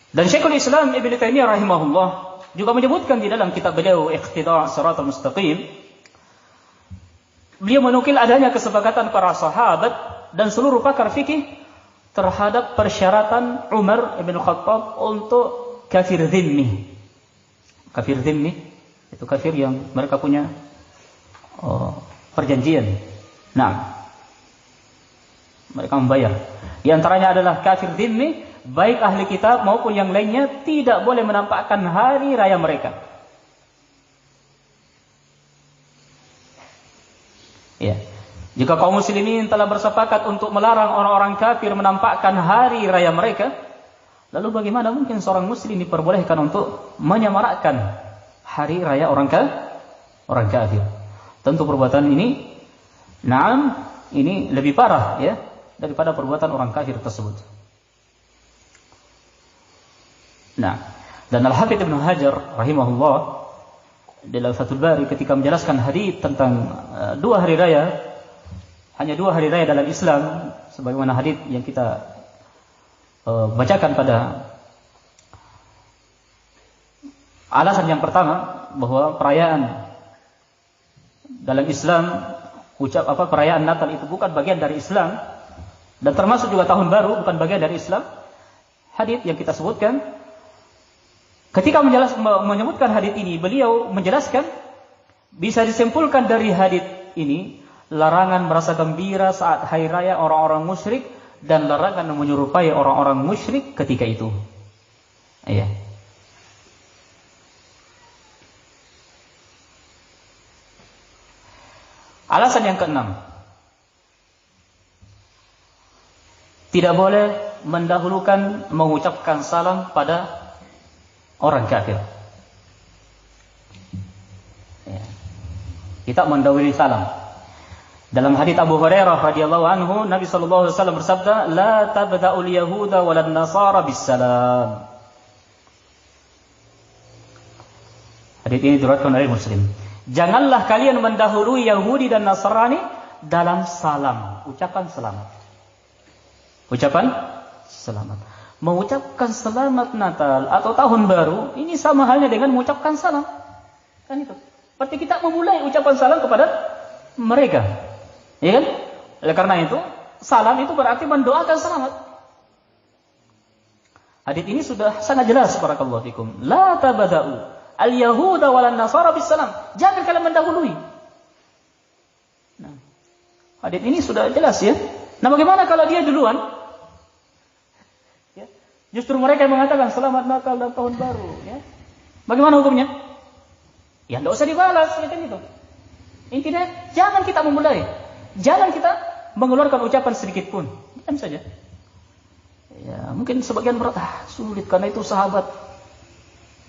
[SPEAKER 2] Dan Syekhul Islam Ibn Taimiyah rahimahullah juga menyebutkan di dalam kitab beliau Iqtida' Shiratal Mustaqim, beliau menukil adanya kesepakatan para sahabat dan seluruh pakar fikih terhadap persyaratan Umar bin Khattab untuk kafir dhimmi. Kafir dhimmi itu kafir yang mereka punya perjanjian. Nah, mereka membayar. Di antaranya adalah kafir dhimmi, baik ahli kitab maupun yang lainnya tidak boleh menampakkan hari raya mereka. Ya. Jika kaum muslimin telah bersepakat untuk melarang orang-orang kafir menampakkan hari raya mereka, lalu bagaimana mungkin seorang muslim diperbolehkan untuk menyamarakkan hari raya orang kafir? Tentu perbuatan ini, ini lebih parah ya daripada perbuatan orang kafir tersebut. Nah, dan Al-Hafidz Ibnu Hajar rahimahullah dalam Fathul Bari ketika menjelaskan hadits tentang dua hari raya, hanya 2 hari raya dalam Islam, sebagaimana hadis yang kita bacakan pada alasan yang pertama, bahwa perayaan dalam Islam, perayaan Natal itu bukan bagian dari Islam, dan termasuk juga tahun baru bukan bagian dari Islam. Hadis yang kita sebutkan, ketika menyebutkan hadis ini, beliau menjelaskan, bisa disimpulkan dari hadis ini larangan merasa gembira saat hari raya orang-orang musyrik, dan larangan menyerupai orang-orang musyrik ketika itu. Iya. Alasan yang keenam, tidak boleh mendahulukan mengucapkan salam pada orang kafir. Ya. Kita mendahului salam. Dalam hadits Abu Hurairah radhiyallahu anhu, Nabi sallallahu alaihi wasallam bersabda, "La tabda'ul yahuda walan nasara bis salam." Hadits ini diriwayatkan oleh Muslim. Janganlah kalian mendahului Yahudi dan Nasrani dalam salam, ucapan selamat. Ucapan selamat. Mengucapkan selamat Natal atau tahun baru, ini sama halnya dengan mengucapkan salam. Kan itu. Berarti kita memulai ucapan salam kepada mereka. Ya kan? Oleh karena itu, salam itu berarti mendoakan selamat. Hadis ini sudah sangat jelas, barakallahu fikum. La tabada'u al-yahuda walan nasara bis salam. Jangan kalian mendahului. Nah, hadis ini sudah jelas ya. Nah, bagaimana kalau dia duluan? Ya. Justru mereka yang mengatakan selamat Natal dan tahun baru, ya. Bagaimana hukumnya? Ya tidak usah dibalas, ya kan itu. Intinya jangan kita memulai. Jangan kita mengeluarkan ucapan sedikit pun. Diam saja. Ya, mungkin sebagian berat, sulit karena itu sahabat.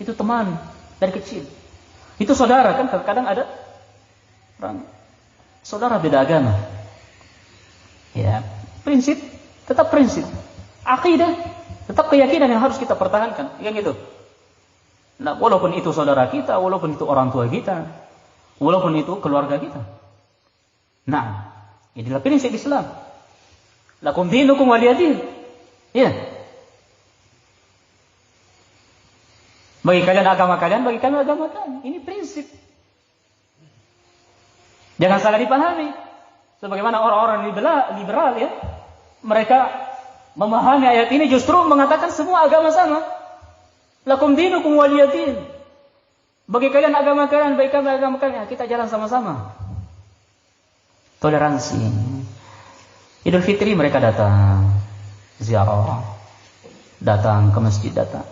[SPEAKER 2] Itu teman dari kecil. Itu saudara, kan kadang ada orang saudara beda agama. Ya, prinsip tetap prinsip. Akidah tetap keyakinan yang harus kita pertahankan, yang gitu. Nah, walaupun itu saudara kita, walaupun itu orang tua kita, walaupun itu keluarga kita. Nah, inilah prinsip Islam. Lakum dinukum waliyadin. Ya. Bagi kalian agama kalian, bagi kalian agama kalian. Ini prinsip. Jangan salah dipahami. Sebagaimana orang-orang liberal ya, mereka memahami ayat ini justru mengatakan semua agama sama. Lakum dinukum waliyadin. Bagi kalian agama kalian, bagi kami agama kalian. Kita jalan sama-sama. Toleransi. Idul Fitri mereka datang ziarah, datang ke masjid, datang.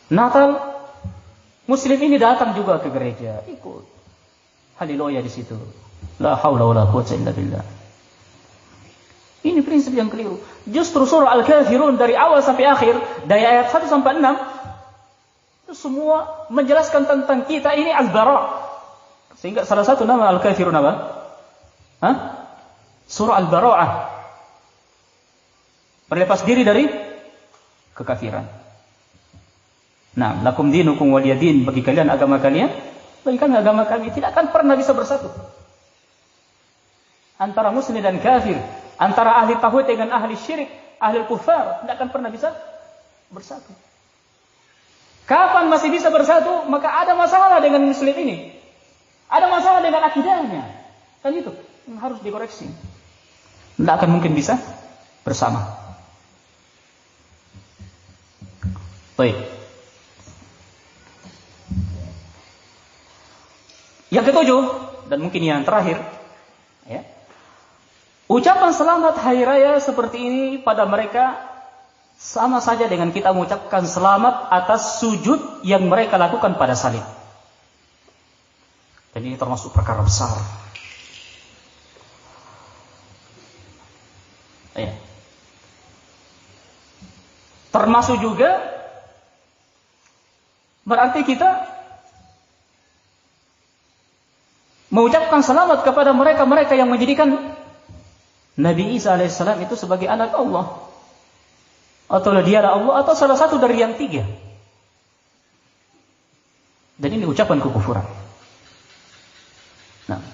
[SPEAKER 2] Natal, Muslim ini datang juga ke gereja, ikut haleluya di situ. La haula wala quwwata illa billah. Ini prinsip yang keliru. Justru surah Al-Kafirun dari awal sampai akhir, dari ayat 1 sampai 6, itu semua menjelaskan tentang kita ini al-bara'. Sehingga salah satu nama Al-Kafirun apa? Surah Al-Bara'ah. Berlepas diri dari kekafiran. Nah, lakum dinukum waliyadin, bagi kalian agama kalian, bagi kami agama kami. Tidak akan pernah bisa bersatu antara muslim dan kafir, antara ahli tauhid dengan ahli syirik, ahli kufar, tidak akan pernah bisa bersatu. Kapan masih bisa bersatu? Maka ada masalah dengan muslim ini, ada masalah dengan akidahnya, kan itu yang harus dikoreksi. Tidak akan mungkin bisa bersama. Baik. Yang ketujuh, dan mungkin yang terakhir, ya, ucapan selamat hari raya seperti ini pada mereka sama saja dengan kita mengucapkan selamat atas sujud yang mereka lakukan pada salib. Dan ini termasuk perkara besar. Ya. Termasuk juga berarti kita mengucapkan selamat kepada mereka-mereka yang menjadikan Nabi Isa alaihissalam itu sebagai anak Allah, atau dia Allah, atau salah satu dari yang tiga. Dan ini ucapan kekufuran. Nah,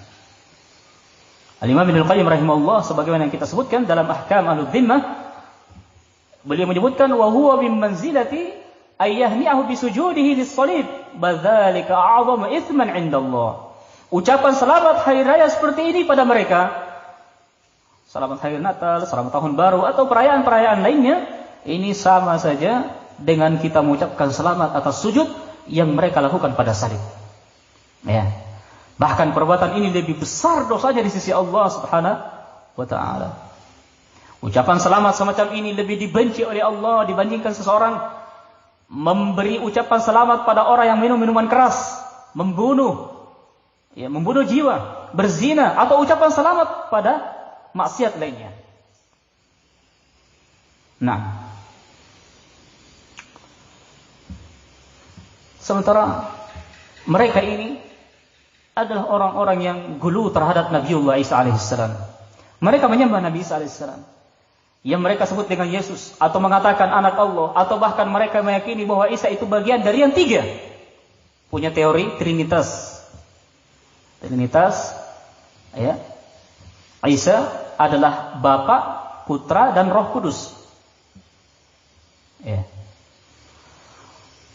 [SPEAKER 2] Al-Imam Ibnu Qayyim rahimahullah sebagaimana yang kita sebutkan dalam Ahkam Ahludz-Dzimmah, beliau menyebutkan wa huwa min manzilati ay yahni'ahu bi sujudihi lis-shalib badzalika a'zamu itsman 'indallah. Ucapan selamat hari raya seperti ini pada mereka, selamat hari Natal, selamat tahun baru atau perayaan-perayaan lainnya, ini sama saja dengan kita mengucapkan selamat atas sujud yang mereka lakukan pada salib. Ya. Bahkan perbuatan ini lebih besar dosanya di sisi Allah Subhanahu wa taala. Ucapan selamat semacam ini lebih dibenci oleh Allah dibandingkan seseorang memberi ucapan selamat pada orang yang minum minuman keras, membunuh jiwa, berzina, atau ucapan selamat pada maksiat lainnya. Nah, sementara mereka ini adalah orang-orang yang gulu terhadap Nabiullah Isa alaihissalam. Mereka menyembah Nabi Isa alaihissalam, yang mereka sebut dengan Yesus, atau mengatakan anak Allah, atau bahkan mereka meyakini bahwa Isa itu bagian dari yang tiga. Punya teori Trinitas. Ya. Isa adalah Bapa, Putra, dan Roh Kudus. Ya.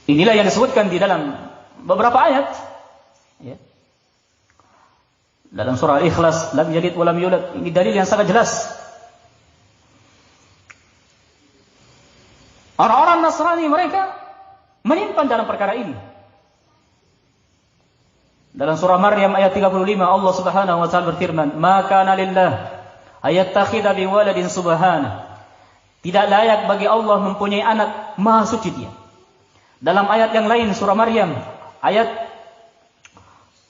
[SPEAKER 2] Inilah yang disebutkan di dalam beberapa ayat. Ya. Dalam surah Al-Ikhlas, lam yalid wa lam yulad, ini dalil yang sangat jelas. Orang-orang Nasrani mereka menyimpan dalam perkara ini. Dalam surah Maryam ayat 35 Allah Subhanahu wa taala berfirman, "Ma kana lillah ayattakhidha bi waladin subhanahu." Tidak layak bagi Allah mempunyai anak, maha suci Dia. Dalam ayat yang lain surah Maryam ayat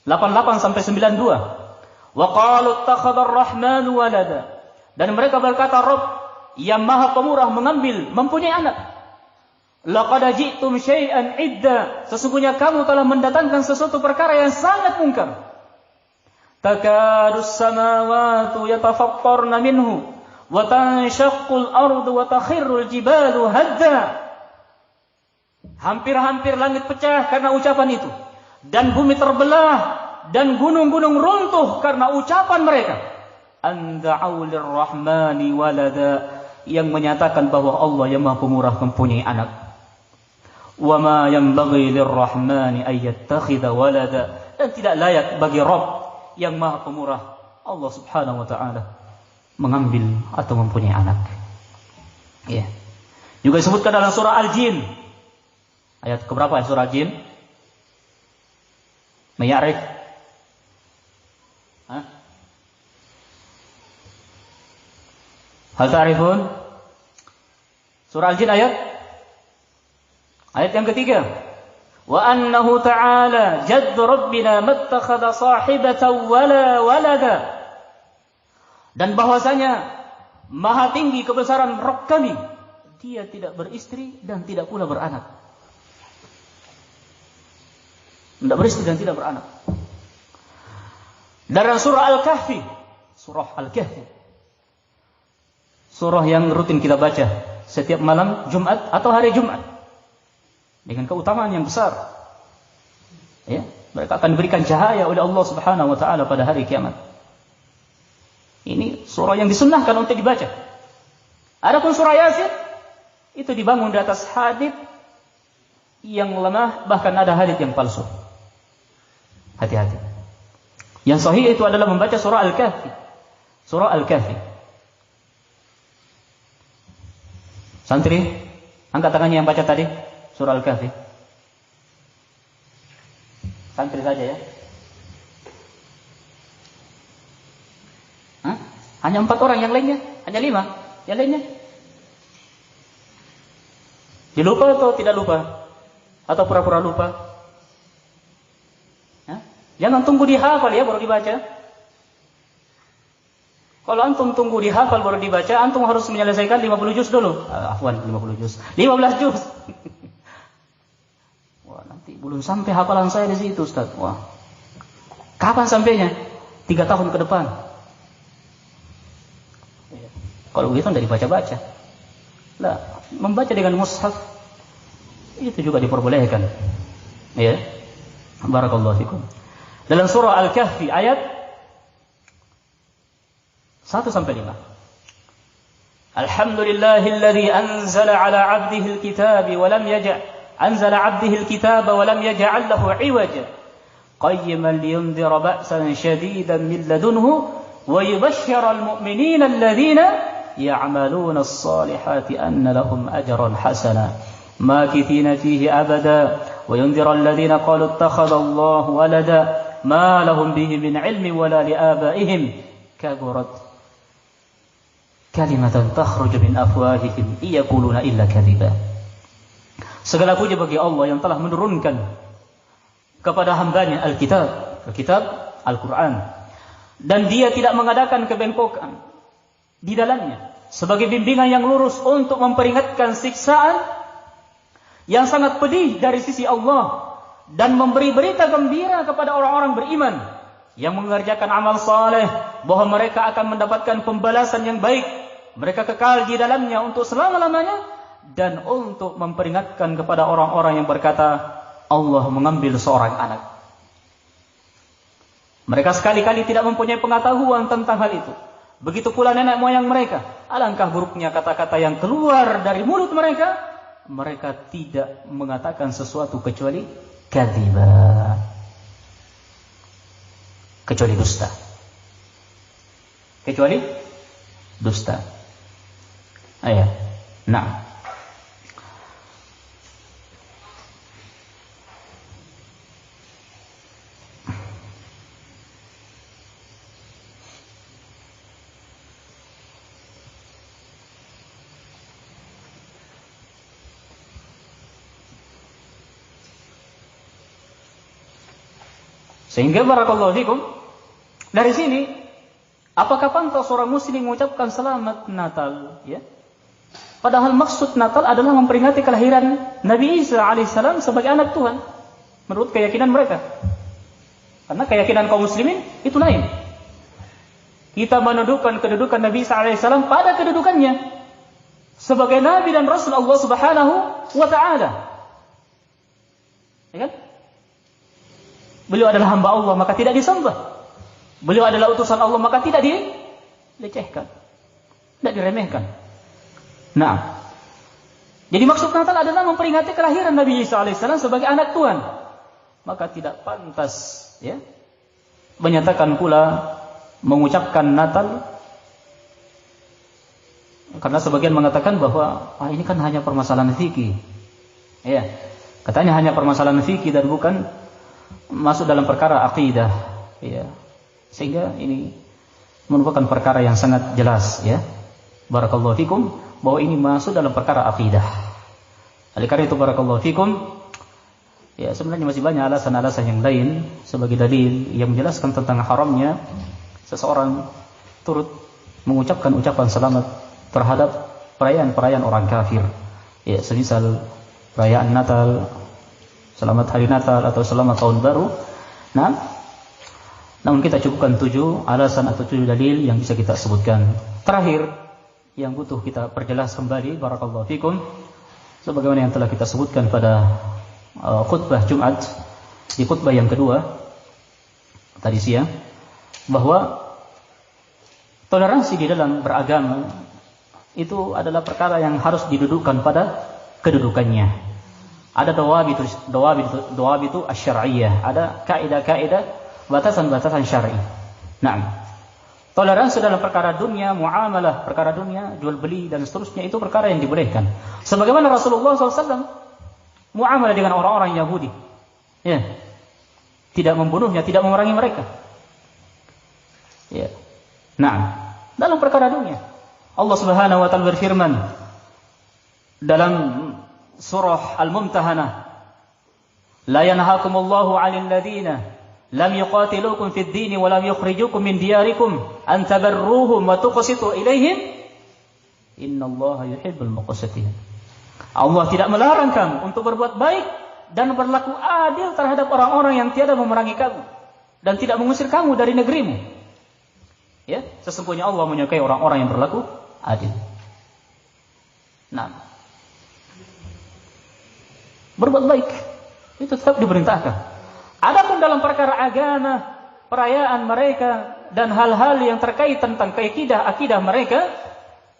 [SPEAKER 2] 88 sampai 92, wa qalu ittakhadha ar-rahmanu walada, dan mereka berkata Rabb yang Maha Pemurah mempunyai anak. Laqad ji'tum syai'an idda, sesungguhnya kamu telah mendatangkan sesuatu perkara yang sangat mungkar. Takadus samawati yatafattarna minhu wa tanshaqqul ardu wa takhirrul jibalu hadda. Hampir-hampir langit pecah karena ucapan itu, dan bumi terbelah, dan gunung-gunung runtuh karena ucapan mereka. Anda'u lirrahmani walada, yang menyatakan bahwa Allah yang Maha Pemurah mempunyai anak. Wa ma yanbaghi lirrahmani ay yattakhidha walada, dan tidak layak bagi Rabb yang Maha Pemurah Allah Subhanahu wa taala mengambil atau mempunyai anak. Ya. Juga disebutkan dalam surah Al-Jin. Ayat keberapa surah Al-Jin? Mayarif. Hal ta'rifun? Surah Al-Jin ayat yang ketiga. Wa annahu ta'ala jadd rabbina mattakhadha sahibatan wala walada. Dan bahwasanya maha tinggi kebesaran Rabb kami, Dia tidak beristri dan tidak pula beranak. Tidak beristri dan tidak beranak. Dalam surah Al-Kahfi, surah yang rutin kita baca setiap malam Jumat atau hari Jumat, dengan keutamaan yang besar. Ya, mereka akan diberikan cahaya oleh Allah Subhanahu wa taala pada hari kiamat. Ini surah yang disunnahkan untuk dibaca. Adapun surah Yasin itu dibangun di atas hadits yang lemah, bahkan ada hadits yang palsu. Hati-hati. Yang sahih itu adalah membaca surah Al-Kahfi. Surah Al-Kahfi. Santri, angkat tangannya yang baca tadi surah Al-Kahfi. Santri saja ya. Hah? Hanya 4 orang, yang lainnya? Hanya 5? Yang lainnya? Dilupa atau tidak lupa? Atau pura-pura lupa? Jangan tunggu dihafal ya baru dibaca. Kalau antum tunggu dihafal baru dibaca, antum harus menyelesaikan 50 juz dulu. 50 juz. 15 juz. Wah, nanti belum sampai hafalan saya di situ, Ustaz. Wah. Kapan sampainya? 3 tahun ke depan. Kalau begitu tidak dibaca-baca. Nah, membaca dengan mushaf itu juga diperbolehkan. Ya. Barakallahu fikum. Dalam surah Al-Kahfi ayat 1 sampai 5. Alhamdulillahilladzi anzala 'ala 'abdihi al-kitaba wa lam yaj'al lahu 'iwaja qayyiman liyundhira ba'san shadidan min ladunhu wa yubashshira al-mu'minina alladhina ya'maluna as-salihati anna lahum ajran hasana makithina fihi abada wa yundhira alladhina qalu ittakhadha Allahu walada ma lahum bihi min 'ilmin wala li'abaihim kaburat kalimatan takhruju min afwahihim yaquluna illa kadhiba. Segala puji bagi Allah yang telah menurunkan kepada hambanya Alkitab Al-Quran, dan dia tidak mengadakan kebengkokan di dalamnya sebagai bimbingan yang lurus untuk memperingatkan siksaan yang sangat pedih dari sisi Allah, dan memberi berita gembira kepada orang-orang beriman yang mengerjakan amal saleh bahwa mereka akan mendapatkan pembalasan yang baik, mereka kekal di dalamnya untuk selama-lamanya, dan untuk memperingatkan kepada orang-orang yang berkata Allah mengambil seorang anak. Mereka sekali-kali tidak mempunyai pengetahuan tentang hal itu. Begitu pula nenek moyang mereka. Alangkah buruknya kata-kata yang keluar dari mulut mereka. Mereka tidak mengatakan sesuatu kecuali kadziba, kecuali dusta. Kecuali dusta. Ayah. Nah. Sehingga barakallahu fikum, dari sini apakah pantas seorang muslim mengucapkan selamat Natal, ya? Padahal maksud Natal adalah memperingati kelahiran Nabi Isa alaihissalam sebagai anak Tuhan menurut keyakinan mereka. Karena keyakinan kaum muslimin itu lain. Kita mendudukan kedudukan Nabi Isa alaihissalam pada kedudukannya sebagai nabi dan rasul Allah Subhanahu wa taala. Ya kan? Beliau adalah hamba Allah, maka tidak disembah. Beliau adalah utusan Allah, maka tidak dilecehkan, tidak diremehkan. Nah, jadi maksud Natal adalah memperingati kelahiran Nabi Isa alaihissalam sebagai anak Tuhan. Maka tidak pantas, ya, menyatakan pula mengucapkan Natal, karena sebagian mengatakan bahwa ini kan hanya permasalahan fikih. Ya, katanya hanya permasalahan fikih dan bukan masuk dalam perkara akidah, ya. Sehingga ini merupakan perkara yang sangat jelas, ya. Barakallahu fikum, bahwa ini masuk dalam perkara akidah. Oleh karena itu barakallahu fikum, ya, sebenarnya masih banyak alasan-alasan yang lain sebagai dalil yang menjelaskan tentang haramnya seseorang turut mengucapkan ucapan selamat terhadap perayaan-perayaan orang kafir. Ya, semisal perayaan Natal, selamat hari Natal atau selamat tahun baru. Nah, namun kita cukupkan 7 alasan atau 7 dalil yang bisa kita sebutkan. Terakhir yang butuh kita perjelas kembali barakallahu fikum, sebagaimana yang telah kita sebutkan pada khutbah Jumat, di khutbah yang kedua tadi siang, bahwa toleransi di dalam beragama itu adalah perkara yang harus didudukkan pada kedudukannya. Ada dawabitu asy-syar'iyyah, ada kaidah-kaidah, batasan-batasan syar'i. Nah, toleransi dalam perkara dunia, muamalah, perkara dunia, jual beli dan seterusnya, itu perkara yang dibolehkan. Sebagaimana Rasulullah SAW muamalah dengan orang-orang Yahudi, ya, tidak membunuhnya, tidak memerangi mereka. Ya. Nah, dalam perkara dunia, Allah Subhanahu wa taala berfirman dalam surah Al-Mumtahanah, la yanhaakumullahu 'anil ladzina lam yuqatilukum fid din wa lam yukhrijukum min diyarikum an tabarruhum wa tuqsitu ilaihim innallaha yuhibbul muqsitin. Allah tidak melarang kamu untuk berbuat baik dan berlaku adil terhadap orang-orang yang tiada memerangi kamu dan tidak mengusir kamu dari negerimu. Ya, sesungguhnya Allah menyukai orang-orang yang berlaku adil. Nah, berbuat baik itu tetap diperintahkan. Adapun dalam perkara agama, perayaan mereka, dan hal-hal yang terkait tentang akidah mereka,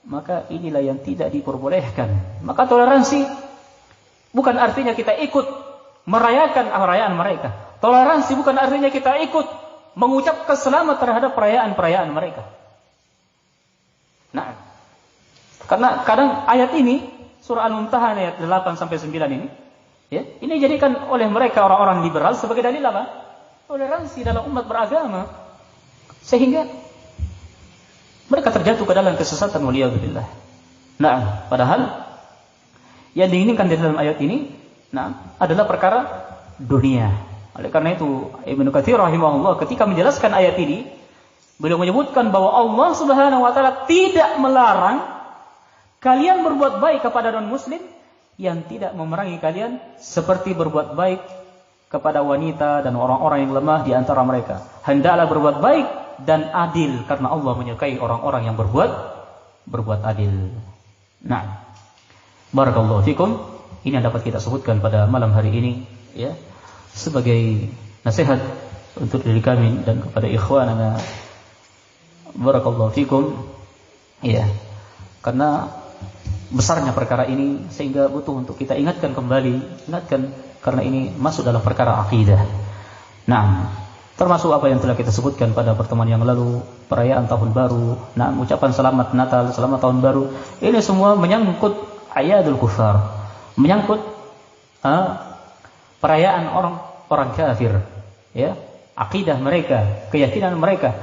[SPEAKER 2] maka inilah yang tidak diperbolehkan. Maka toleransi bukan artinya kita ikut merayakan perayaan mereka. Toleransi bukan artinya kita ikut mengucapkan selamat terhadap perayaan-perayaan mereka. Nah, karena kadang ayat ini, surah Al-Mumtahanah ayat 8 sampai 9 ini, ya, ini dijadikan oleh mereka orang-orang liberal sebagai dalil apa? Toleransi dalam umat beragama. Sehingga mereka terjatuh ke dalam kesesatan, waliyadzubillah. Nah, padahal yang diinginkan di dalam ayat ini, adalah perkara dunia. Oleh karena itu, Ibnu Katsir rahimahullah ketika menjelaskan ayat ini, beliau menyebutkan bahwa Allah Subhanahu wa taala tidak melarang kalian berbuat baik kepada non-muslim yang tidak memerangi kalian seperti berbuat baik kepada wanita dan orang-orang yang lemah di antara mereka. Hendaklah berbuat baik dan adil karena Allah menyukai orang-orang yang berbuat adil. Nah, barakallahu fikum. Ini yang dapat kita sebutkan pada malam hari ini, ya, sebagai nasihat untuk diri kami dan kepada ikhwanana. Barakallahu fikum. Ya, karena besarnya perkara ini sehingga butuh untuk kita ingatkan kembali, karena ini masuk dalam perkara akidah. Nah, termasuk apa yang telah kita sebutkan pada pertemuan yang lalu, perayaan tahun baru, ucapan selamat Natal, selamat tahun baru, ini semua menyangkut ayadul kufar, menyangkut perayaan orang kafir, ya, akidah mereka, keyakinan mereka,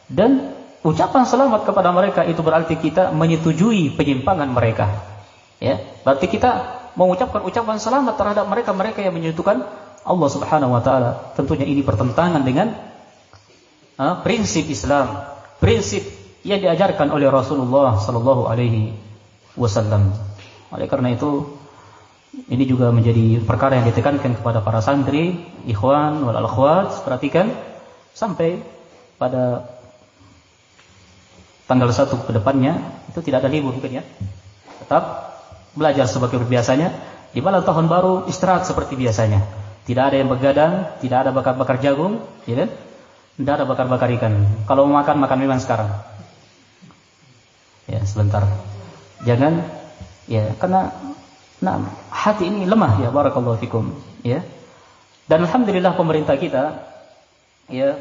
[SPEAKER 2] dan ucapan selamat kepada mereka itu berarti kita menyetujui penyimpangan mereka, ya, berarti kita mengucapkan ucapan selamat terhadap mereka yang menyekutukan Allah Subhanahu wa taala. Tentunya ini bertentangan dengan prinsip Islam, prinsip yang diajarkan oleh Rasulullah sallallahu alaihi wasallam. Oleh karena itu, ini juga menjadi perkara yang ditekankan kepada para santri, ikhwan wal akhwat. Perhatikan sampai pada tanggal 1 ke depannya itu tidak ada libur mungkin, ya. Tetap belajar seperti biasanya. Di malam tahun baru istirahat seperti biasanya. Tidak ada yang begadang, tidak ada bakar-bakar jagung, ya kan? Tidak ada bakar-bakar ikan. Kalau mau makan memang sekarang. Ya, sebentar. Jangan, ya, karena hati ini lemah, ya, barakallahu fikum, ya. Dan alhamdulillah pemerintah kita, ya,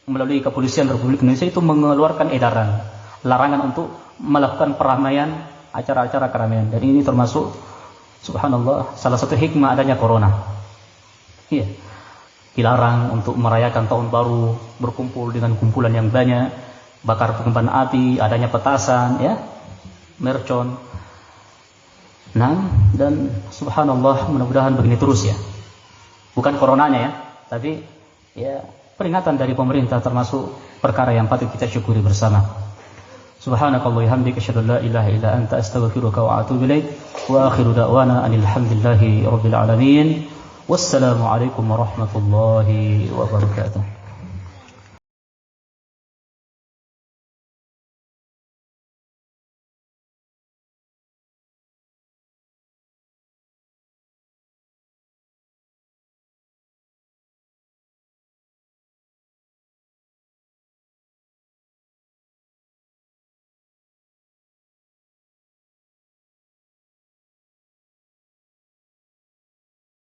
[SPEAKER 2] melalui Kepolisian Republik Indonesia itu mengeluarkan edaran larangan untuk melakukan keramaian, acara-acara keramaian. Dan ini termasuk, subhanallah, salah satu hikmah adanya corona. Ya, dilarang untuk merayakan tahun baru, berkumpul dengan kumpulan yang banyak, bakar kembang api, adanya petasan, ya, mercon. Dan subhanallah, mudah-mudahan begini terus, ya. Bukan coronanya, ya, tapi ya peringatan dari pemerintah, termasuk perkara yang patut kita syukuri bersama. Subhanakallah hamdika asyhadu an la ilaha illa anta astaghfiruka wa atubu ilaik. Wa akhiru da'wana anil hamdulillahi rabbil alamin. Wassalamu alaikum warahmatullahi wabarakatuh.